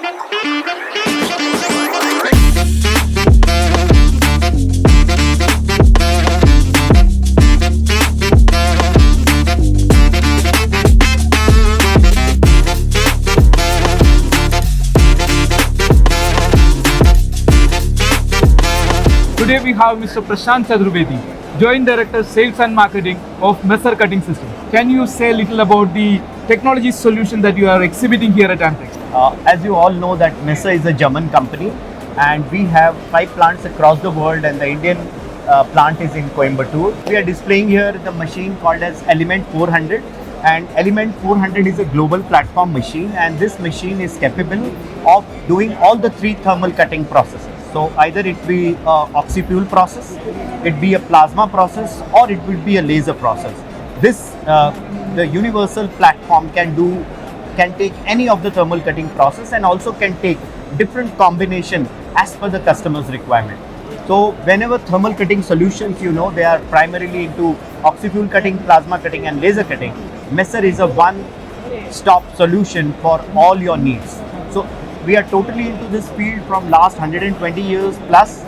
Today we have Mr. Prashant Chaturvedi, Joint Director Sales and Marketing of 𝗍 Cutting System. Can you say a little about the technology solution that you are exhibiting here at AMTEX? As you all know that 𝗍 is a German company and we have 5 plants across the world, and the Indian plant is in Coimbatore. We are displaying here the machine called as Element 400, and Element 400 is a global platform machine, and this machine is capable of doing all the 3 thermal cutting processes. So either it be oxy-fuel process, it be a plasma process, or it will be a laser process. This the universal platform can take any of the thermal cutting process and also can take different combination as per the customer's requirement. So whenever thermal cutting solutions, they are primarily into oxy-fuel cutting, plasma cutting and laser cutting, 𝗍 is a one-stop solution for all your needs. So we are totally into this field from last 120 years plus,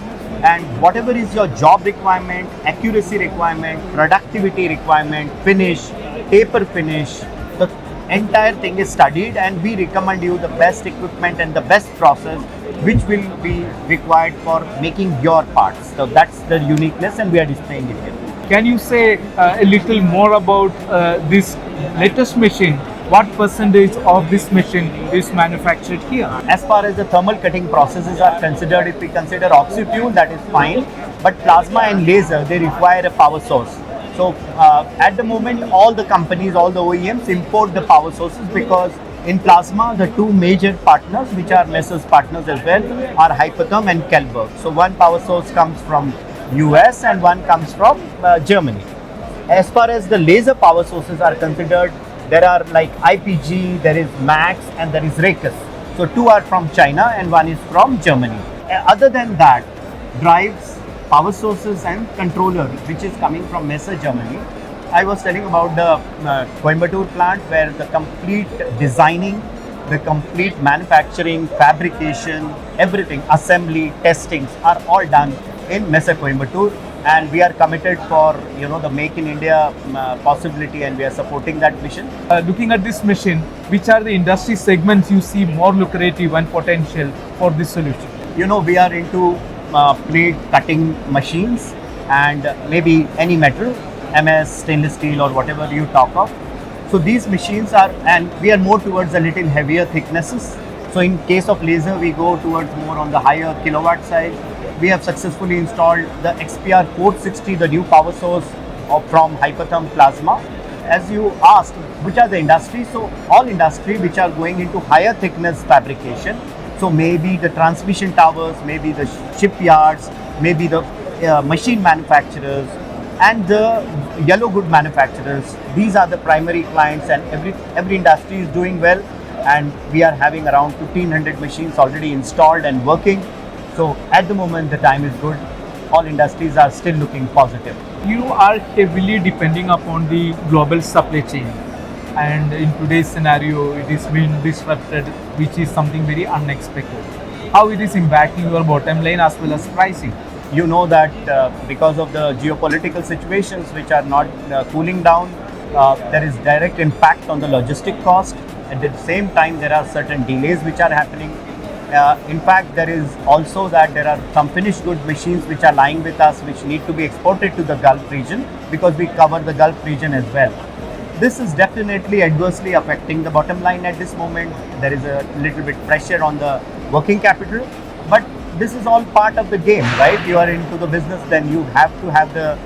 and whatever is your job requirement, accuracy requirement, productivity requirement, finish, taper finish, the entire thing is studied, and we recommend you the best equipment and the best process which will be required for making your parts. So that's the uniqueness, and we are displaying it here. Can you say a little more about this latest machine? What percentage of this machine is manufactured here? As far as the thermal cutting processes are considered, if we consider oxy-fuel, that is fine, but plasma and laser, they require a power source. So at the moment, all the companies, all the OEMs import the power sources, because in plasma, the 2 major partners, which are 𝗍's partners as well, are 𝗍𝘂𝘁𝗃 and 𝗘𝘅𝗽. So one power source comes from US and one comes from Germany. As far as the laser power sources are considered, there are like IPG, there is Max, and there is Raycus. So 2 are from China and 1 is from Germany. Other than that, drives, power sources and controller, which is coming from 𝗍 Germany. I was telling about the Coimbatore plant, where the complete designing, the complete manufacturing, fabrication, everything, assembly, testings are all done in 𝗍 Coimbatore. And we are committed for the Make in India possibility, and we are supporting that mission. Looking at this machine, which are the industry segments you see more lucrative and potential for this solution? We are into plate cutting machines and maybe any metal, MS, stainless steel or whatever you talk of. So these machines are, and we are more towards a little heavier thicknesses. So in case of laser, we go towards more on the higher kilowatt side. We have successfully installed the XPR460, the new power source from 𝗍𝘂𝘁𝗃 plasma. As you asked, which are the industries? So all industry which are going into higher thickness fabrication. So maybe the transmission towers, maybe the shipyards, maybe the machine manufacturers and the yellow good manufacturers. These are the primary clients, and every industry is doing well, and we are having around 1,500 machines already installed and working. So at the moment, the time is good. All industries are still looking positive. You are heavily depending upon the global supply chain, and in today's scenario, it is being disrupted, which is something very unexpected. How it is impacting your bottom line as well as pricing? You know that because of the geopolitical situations which are not cooling down, there is direct impact on the logistic cost. At the same time, there are certain delays which are happening. In fact, there is also that there are some finished good machines which are lying with us, which need to be exported to the Gulf region, because we cover the Gulf region as well. This is definitely adversely affecting the bottom line at this moment. There is a little bit pressure on the working capital, but this is all part of the game, right? You are into the business, then you have to have the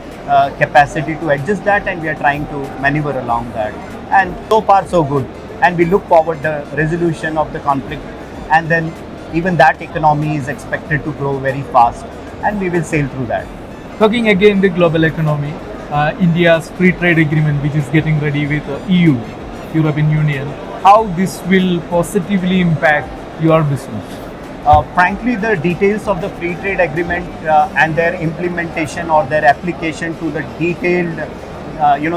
capacity to adjust that, and we are trying to maneuver along that. And so far so good. And we look forward the resolution of the conflict, and then even that economy is expected to grow very fast, and we will sail through that. Talking again the global economy, India's free trade agreement, which is getting ready with EU, European Union, how this will positively impact your business? Frankly, the details of the free trade agreement and their implementation or their application to the detailed,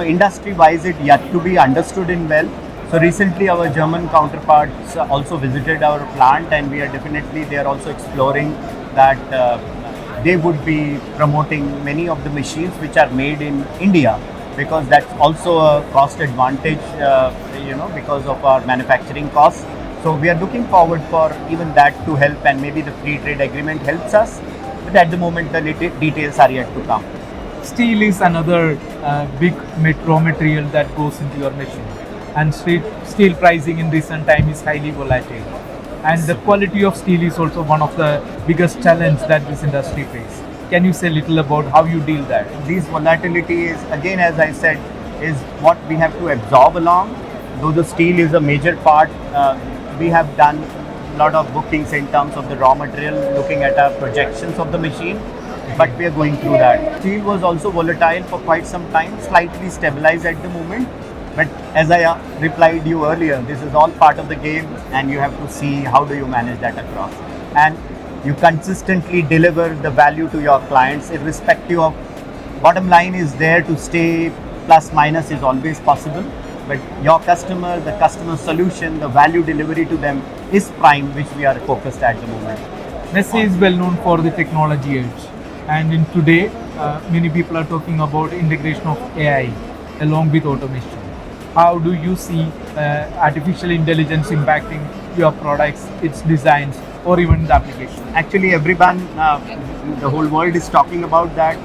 industry-wise, it yet to be understood in well. So recently our German counterparts also visited our plant, and they are also exploring that they would be promoting many of the machines which are made in India, because that's also a cost advantage, because of our manufacturing costs. So we are looking forward for even that to help, and maybe the free trade agreement helps us. But at the moment, the details are yet to come. Steel is another big raw material that goes into your machine, and steel pricing in recent time is highly volatile, and the quality of steel is also one of the biggest challenge that this industry faces. Can you say a little about how you deal that? These volatility is, again, as I said, is what we have to absorb along. Though the steel is a major part, we have done a lot of bookings in terms of the raw material, looking at our projections of the machine, but we are going through that. Steel was also volatile for quite some time, slightly stabilized at the moment. But as I replied you earlier, this is all part of the game, and you have to see how do you manage that across. And you consistently deliver the value to your clients, irrespective of, bottom line is there to stay, plus minus is always possible. But your customer, the customer solution, the value delivery to them is prime, which we are focused at the moment. 𝗦𝗺ci is well known for the technology edge, and in today, many people are talking about integration of AI along with automation. How do you see artificial intelligence impacting your products, its designs, or even the application? Actually, everyone, the whole world is talking about that.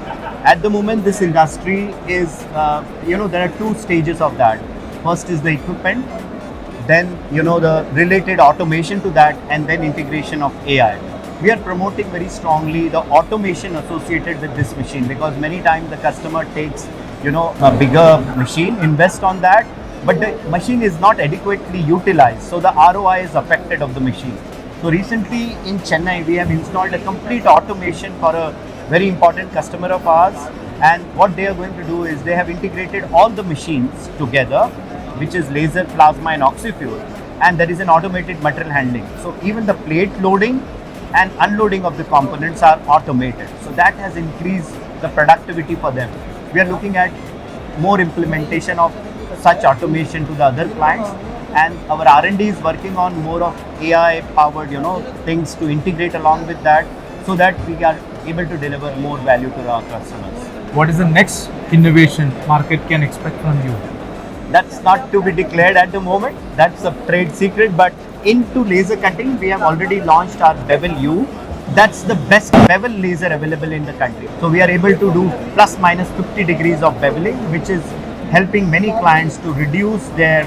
At the moment, this industry is, there are two stages of that. First is the equipment, then, the related automation to that, and then integration of AI. We are promoting very strongly the automation associated with this machine, because many times the customer takes, a bigger machine, invest on that, but the machine is not adequately utilized. So the ROI is affected of the machine. So recently in Chennai, we have installed a complete automation for a very important customer of ours. And what they are going to do is they have integrated all the machines together, which is laser, plasma, and oxy-fuel. And there is an automated material handling. So even the plate loading and unloading of the components are automated. So that has increased the productivity for them. We are looking at more implementation of such automation to the other clients, and our R&D is working on more of AI powered, things to integrate along with that, so that we are able to deliver more value to our customers. What is the next innovation market can expect from you? That's not to be declared at the moment. That's a trade secret. But into laser cutting, we have already launched our Bevel U. That's the best bevel laser available in the country. So we are able to do plus minus 50 degrees of beveling, which is helping many clients to reduce their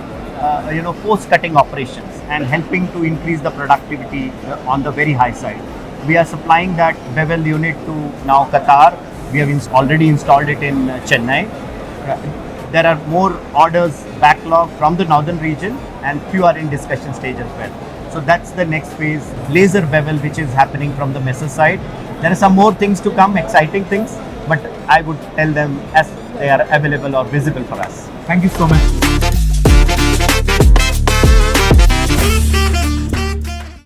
post-cutting operations and helping to increase the productivity on the very high side. We are supplying that bevel unit to now Qatar. We have already installed it in Chennai. There are more orders backlog from the northern region, and few are in discussion stage as well. So that's the next phase, laser bevel, which is happening from the 𝗦𝗺ci side. There are some more things to come, exciting things, but I would tell them as they are available or visible for us. Thank you so much.